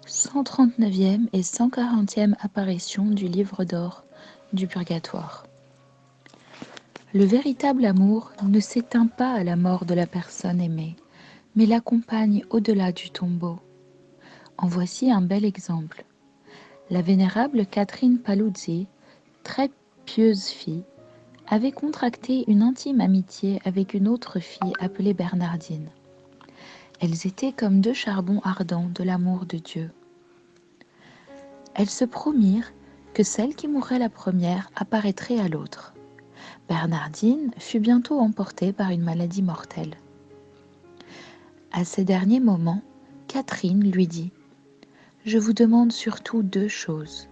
139e et 140e apparition du livre d'or du Purgatoire. Le véritable amour ne s'éteint pas à la mort de la personne aimée, mais l'accompagne au-delà du tombeau. En voici un bel exemple. La vénérable Catherine Paluzzi, très pieuse fille, avait contracté une intime amitié avec une autre fille appelée Bernardine. Elles étaient comme deux charbons ardents de l'amour de Dieu. Elles se promirent que celle qui mourrait la première apparaîtrait à l'autre. Bernardine fut bientôt emportée par une maladie mortelle. À ces derniers moments, Catherine lui dit « Je vous demande surtout deux choses.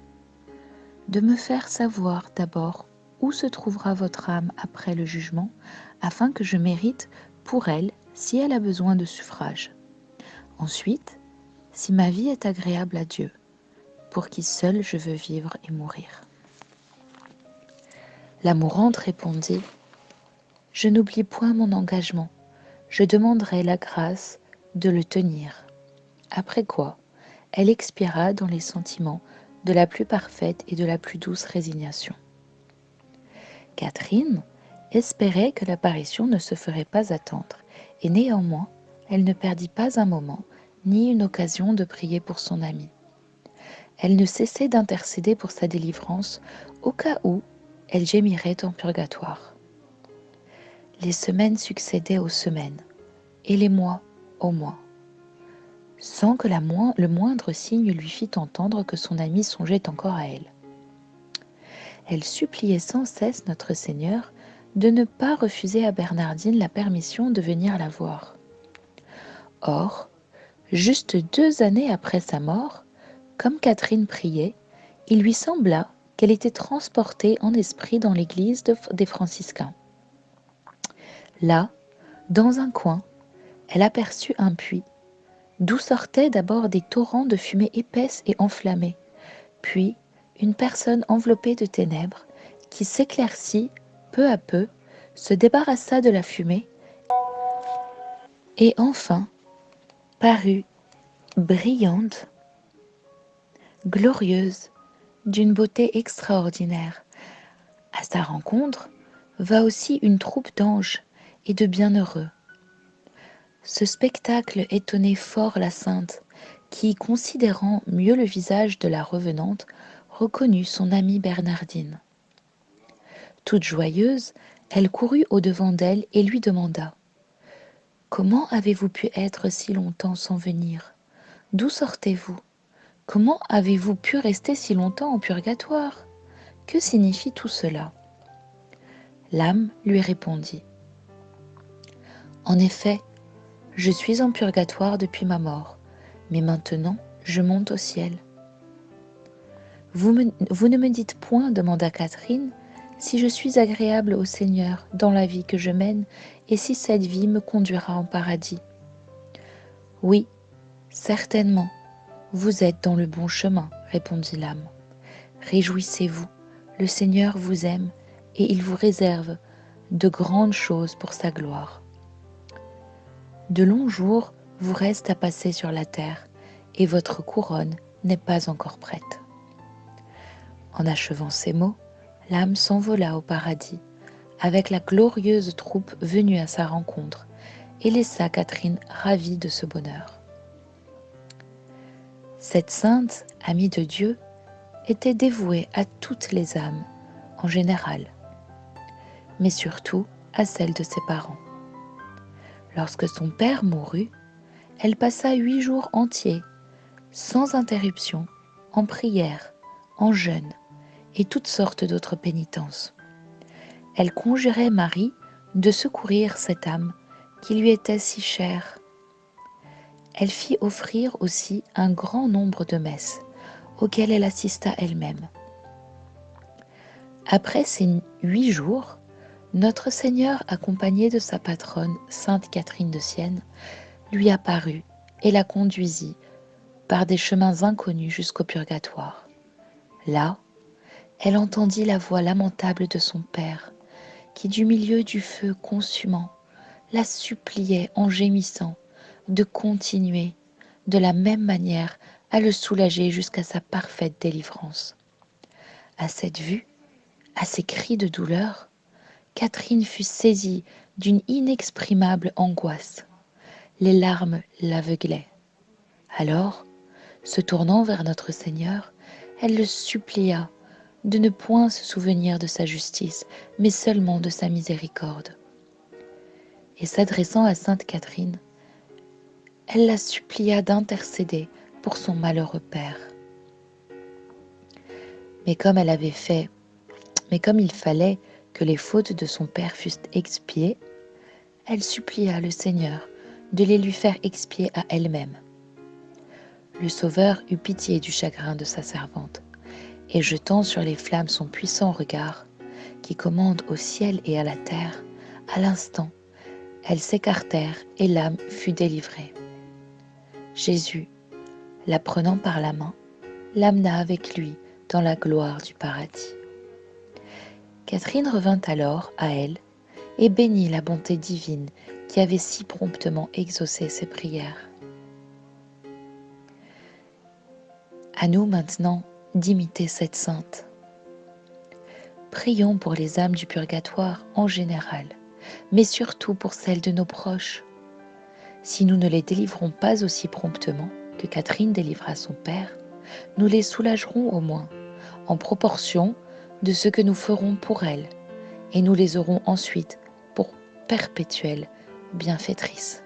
De me faire savoir d'abord où se trouvera votre âme après le jugement, afin que je mérite pour elle si elle a besoin de suffrage. Ensuite, si ma vie est agréable à Dieu, pour qui seul je veux vivre et mourir. » La mourante répondit « Je n'oublie point mon engagement, je demanderai la grâce de le tenir. » Après quoi, elle expira dans les sentiments de la plus parfaite et de la plus douce résignation. Catherine espérait que l'apparition ne se ferait pas attendre, et néanmoins, elle ne perdit pas un moment, ni une occasion de prier pour son amie. Elle ne cessait d'intercéder pour sa délivrance, au cas où elle gémirait en purgatoire. Les semaines succédaient aux semaines, et les mois aux mois, sans que le moindre signe lui fît entendre que son amie songeait encore à elle. Elle suppliait sans cesse notre Seigneur de ne pas refuser à Bernardine la permission de venir la voir. Or, juste 2 années après sa mort, comme Catherine priait, il lui sembla qu'elle était transportée en esprit dans l'église des franciscains. Là, dans un coin, elle aperçut un puits, d'où sortaient d'abord des torrents de fumée épaisse et enflammée, puis une personne enveloppée de ténèbres qui s'éclaircit peu à peu, se débarrassa de la fumée et enfin parut brillante, glorieuse, d'une beauté extraordinaire. À sa rencontre va aussi une troupe d'anges et de bienheureux. Ce spectacle étonnait fort la sainte, qui, considérant mieux le visage de la revenante, reconnut son amie Bernardine. Toute joyeuse, elle courut au-devant d'elle et lui demanda « Comment avez-vous pu être si longtemps sans venir? D'où sortez-vous? Comment avez-vous pu rester si longtemps au purgatoire? Que signifie tout cela ?» L'âme lui répondit « En effet, je suis en purgatoire depuis ma mort, mais maintenant je monte au ciel. » Vous ne me dites point, demanda Catherine, si je suis agréable au Seigneur dans la vie que je mène et si cette vie me conduira en paradis. Oui, certainement, vous êtes dans le bon chemin, répondit l'âme. Réjouissez-vous, le Seigneur vous aime et il vous réserve de grandes choses pour sa gloire. De longs jours vous restent à passer sur la terre et votre couronne n'est pas encore prête. En achevant ces mots, l'âme s'envola au paradis, avec la glorieuse troupe venue à sa rencontre, et laissa Catherine ravie de ce bonheur. Cette sainte, amie de Dieu, était dévouée à toutes les âmes, en général, mais surtout à celles de ses parents. Lorsque son père mourut, elle passa 8 jours entiers, sans interruption, en prière, en jeûne, et toutes sortes d'autres pénitences. Elle conjurait Marie de secourir cette âme qui lui était si chère. Elle fit offrir aussi un grand nombre de messes, auxquelles elle assista elle-même. Après ces 8 jours, notre Seigneur, accompagné de sa patronne, sainte Catherine de Sienne, lui apparut et la conduisit par des chemins inconnus jusqu'au purgatoire. Là, elle entendit la voix lamentable de son père, qui du milieu du feu consumant la suppliait en gémissant de continuer de la même manière à le soulager jusqu'à sa parfaite délivrance. À cette vue, à ces cris de douleur, Catherine fut saisie d'une inexprimable angoisse. Les larmes l'aveuglaient. Alors, se tournant vers notre Seigneur, elle le supplia de ne point se souvenir de sa justice, mais seulement de sa miséricorde. Et s'adressant à sainte Catherine, elle la supplia d'intercéder pour son malheureux père. Mais comme il fallait que les fautes de son père fussent expiées, elle supplia le Seigneur de les lui faire expier à elle-même. Le Sauveur eut pitié du chagrin de sa servante, et jetant sur les flammes son puissant regard, qui commande au ciel et à la terre, à l'instant, elles s'écartèrent et l'âme fut délivrée. Jésus, la prenant par la main, l'amena avec lui dans la gloire du paradis. Catherine revint alors à elle et bénit la bonté divine qui avait si promptement exaucé ses prières. À nous maintenant d'imiter cette sainte. Prions pour les âmes du purgatoire en général, mais surtout pour celles de nos proches. Si nous ne les délivrons pas aussi promptement que Catherine délivra son père, nous les soulagerons au moins, en proportion de ce que nous ferons pour elles, et nous les aurons ensuite pour perpétuelles bienfaitrices.